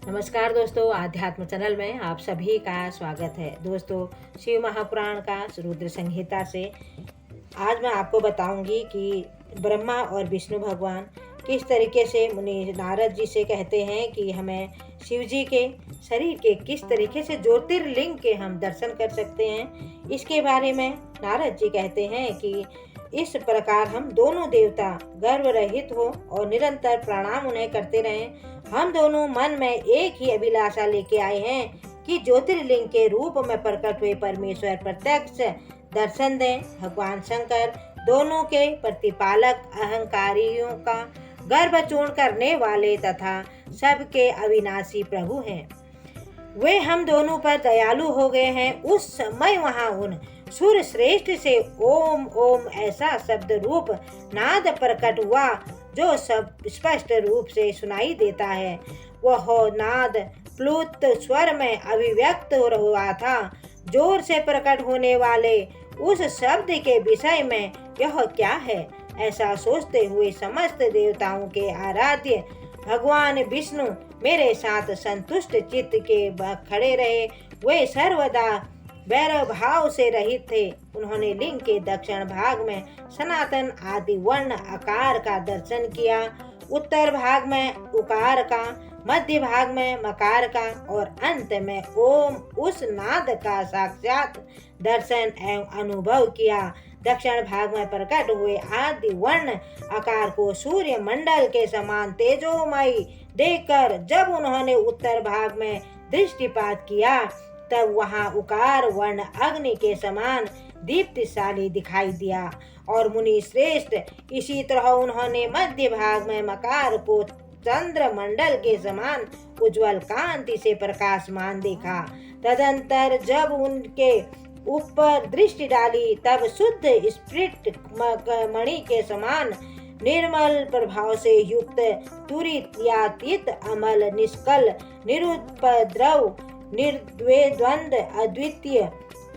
नमस्कार दोस्तों, आध्यात्म चैनल में आप सभी का स्वागत है। दोस्तों, शिव महापुराण का रुद्र संहिता से आज मैं आपको बताऊंगी कि ब्रह्मा और विष्णु भगवान किस तरीके से मुनि नारद जी से कहते हैं कि हमें शिव जी के शरीर के किस तरीके से ज्योतिर्लिंग के हम दर्शन कर सकते हैं। इसके बारे में नारद जी कहते हैं कि इस प्रकार हम दोनों देवता गर्व रहित हो और निरंतर प्रणाम उन्हें करते रहें। हम दोनों मन में एक ही अभिलाषा लेके आए हैं कि ज्योतिर्लिंग के रूप में प्रकट हुए परमेश्वर प्रत्यक्ष दर्शन दें। भगवान शंकर दोनों के प्रतिपालक, अहंकारियों का गर्भ चूर्ण करने वाले तथा सबके अविनाशी प्रभु हैं। वे हम दोनों पर दयालु हो गए हैं। उस समय वहां उन सूर्य श्रेष्ठ से ओम ओम ऐसा शब्द रूप नाद प्रकट हुआ जो सब स्पष्ट रूप से सुनाई देता है। वह नाद प्लुत स्वर में अभिव्यक्त हो रहा था। जोर से प्रकट होने वाले उस शब्द के विषय में यह क्या है, ऐसा सोचते हुए समस्त देवताओं के आराध्य भगवान विष्णु मेरे साथ संतुष्ट चित्त के खड़े रहे। वे सर्वदा वैर भाव से रहित थे। उन्होंने लिंग के दक्षिण भाग में सनातन आदि वर्ण आकार का दर्शन किया, उत्तर भाग में उकार का, मध्य भाग में मकार का और अंत में ओम उस नाद का साक्षात दर्शन एवं अनुभव किया। दक्षिण भाग में प्रकट हुए आदि वर्ण आकार को सूर्य मंडल के समान तेजोमयी देखकर जब उन्होंने उत्तर भाग में दृष्टिपात किया तब वहां उकार वर्ण अग्नि के समान दीप्तिशाली दिखाई दिया। और मुनि श्रेष्ठ इसी तरह उन्होंने मध्य भाग में मकार को चंद्र मंडल के समान उज्जवल कांति से प्रकाशमान देखा। तदंतर जब उनके ऊपर दृष्टि डाली तब शुद्ध स्फटिक मणि के समान निर्मल प्रभाव से युक्त, तुरीयातीत, अमल, निष्कल, निरुपद्रव, निर्द्वंद, अद्वितीय,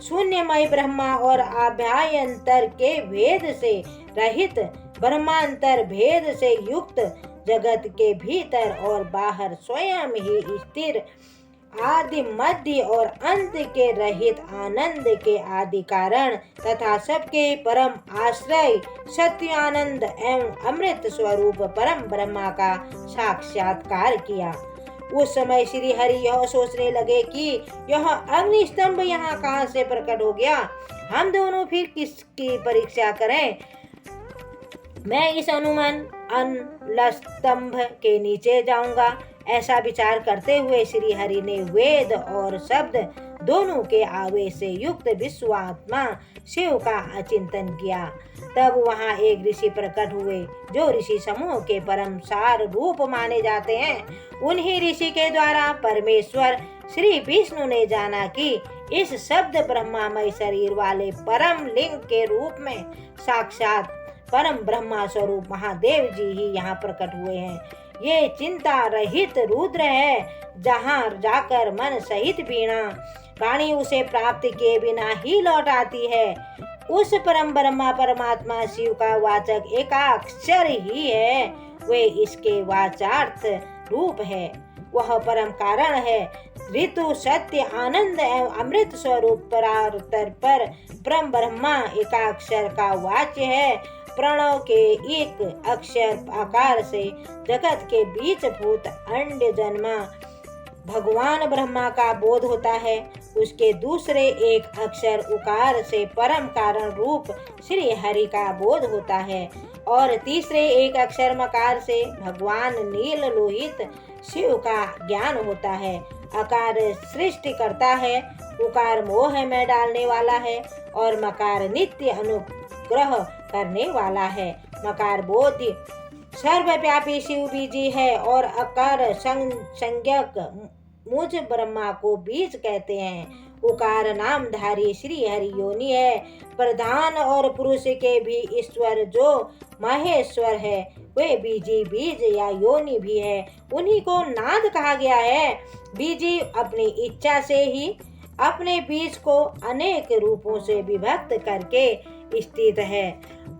शून्यमय ब्रह्मा और आभ्यंतर के भेद से रहित, ब्रह्मांतर भेद से युक्त, जगत के भीतर और बाहर स्वयं ही स्थिर, आदि मध्य और अंत के रहित, आनंद के आदि कारण तथा सबके परम आश्रय, सत्य, आनंद एवं अमृत स्वरूप परम ब्रह्मा का साक्षात्कार किया। उस समय श्री हरि यह सोचने लगे कि यह अग्नि स्तंभ यहाँ कहाँ से प्रकट हो गया। हम दोनों फिर किसकी परीक्षा करें। मैं इस अनुमान स्तंभ के नीचे जाऊंगा। ऐसा विचार करते हुए श्री हरि ने वेद और शब्द दोनों के आवेश से युक्त विश्वात्मा शिव का अचिंतन किया। तब वहां एक ऋषि प्रकट हुए जो ऋषि समूह के परम सार रूप माने जाते हैं। उन्हीं ऋषि के द्वारा परमेश्वर श्री विष्णु ने जाना कि इस शब्द ब्रह्मामय शरीर वाले परम लिंग के रूप में साक्षात परम ब्रह्मा स्वरूप महादेव जी ही यहाँ प्रकट हुए हैं। ये चिंता रहित रुद्र है, जहाँ जाकर मन सहित वीणा वाणी उसे प्राप्त किए बिना ही लौट आती है। उस परम ब्रह्मा परमात्मा शिव का वाचक एकाक्षर ही है। वे इसके वाचार्थ रूप है। वह परम कारण है। ऋतु, सत्य, आनंद एवं अमृत स्वरूप परात्पर पर परम ब्रह्मा एकाक्षर का वाच्य है। प्रणव के एक अक्षर आकार से जगत के बीच भूत अंड जन्मा भगवान ब्रह्मा का बोध होता है। उसके दूसरे एक अक्षर उकार से परम कारण रूप श्री हरि का बोध होता है और तीसरे एक अक्षर मकार से भगवान नील लोहित शिव का ज्ञान होता है। आकार सृष्टि करता है, उकार मोह में डालने वाला है और मकार नित्य अनुग्रह करने वाला है। मकार बोधि सर्वव्यापी शिव बीजी है और अकार संज्ञक मुझ ब्रह्मा को बीज कहते हैं। उकार नामधारी श्री हरि योनि है। प्रधान और पुरुष के भी ईश्वर जो महेश्वर है वे बीजी बीज या योनि भी है। उन्हीं को नाद कहा गया है। बीजी अपनी इच्छा से ही अपने बीज को अनेक रूपों से विभक्त करके स्थित है।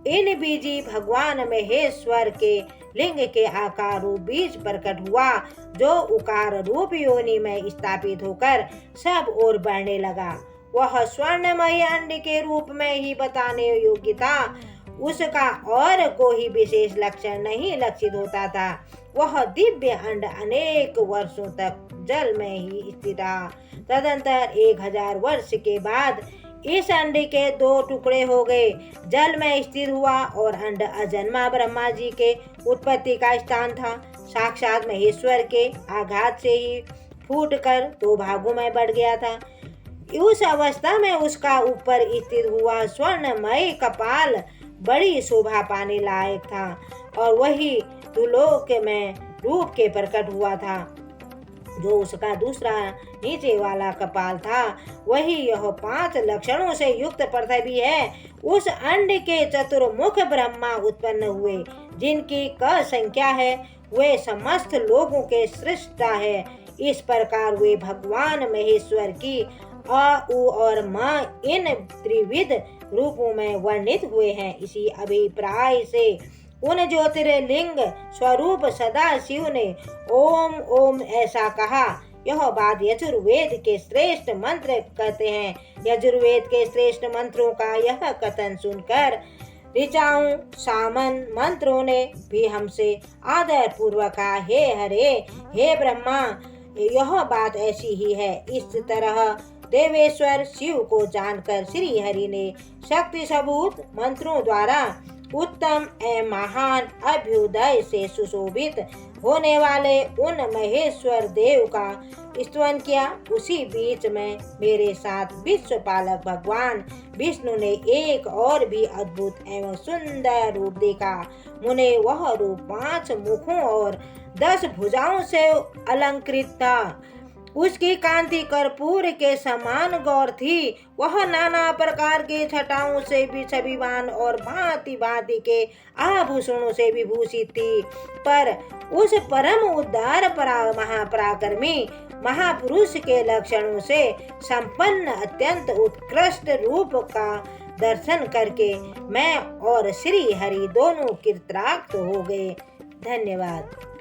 इन बीजी भगवान महेश्वर के लिंग के आकार रूप बीज प्रकट हुआ, जो उकार रूप योनि में स्थापित होकर सब ओर बढ़ने लगा। वह स्वर्णमय अंड के रूप में ही बताने योग्य था, उसका और कोई विशेष लक्षण नहीं लक्षित होता था। वह दिव्य अंड अनेक वर्षों तक जल में ही स्थित रहा। तदंतर 1000 वर्ष के बाद इस अंड के 2 टुकड़े हो गए। जल में स्थिर हुआ और अंड अजन्मा ब्रह्मा जी के उत्पत्ति का स्थान था। साक्षात महेश्वर के आघात से ही फूटकर 2 भागों में बढ़ गया था। उस अवस्था में उसका ऊपर स्थित हुआ स्वर्णमय कपाल बड़ी शोभा पाने लायक था और वही दुलोक में रूप के प्रकट हुआ था। जो उसका दूसरा नीचे वाला कपाल था, वही यह 5 लक्षणों से युक्त पृथ्वी है। उस अंड के चतुर्मुख ब्रह्मा उत्पन्न हुए, जिनकी क संख्या है, वे समस्त लोगों के सृष्टा है। इस प्रकार वे भगवान महेश्वर की अ, उ और म इन त्रिविध रूपों में वर्णित हुए हैं। इसी अभिप्राय से उन ज्योतिर्लिंग स्वरूप सदा शिव ने ओम ओम ऐसा कहा। यह बात यजुर्वेद के श्रेष्ठ मंत्र कहते हैं। यजुर्वेद के श्रेष्ठ मंत्रों का यह कथन सुनकर ऋचाओं सामन मंत्रों ने भी हमसे आदर पूर्वक कहा, हे हरे, हे ब्रह्मा, यह बात ऐसी ही है। इस तरह देवेश्वर शिव को जानकर श्री हरि ने शक्ति सबूत मंत्रों द्वारा उत्तम एवं महान अभ्युदय से सुशोभित होने वाले उन महेश्वर देव का स्तवन किया। उसी बीच में मेरे साथ विश्व पालक भगवान विष्णु ने एक और भी अद्भुत एवं सुंदर रूप देखा। मुने वह रूप 5 मुखों और 10 भुजाओं से अलंकृत था। उसकी कांति कर्पूर के समान गौर थी। वह नाना प्रकार के छटाओं से भी छविवान और भांति भांति के आभूषणों से विभूषित थी। पर उस परम उदार महापराक्रमी महापुरुष के लक्षणों से संपन्न अत्यंत उत्कृष्ट रूप का दर्शन करके मैं और श्री हरि दोनों कृतार्थ हो गए। धन्यवाद।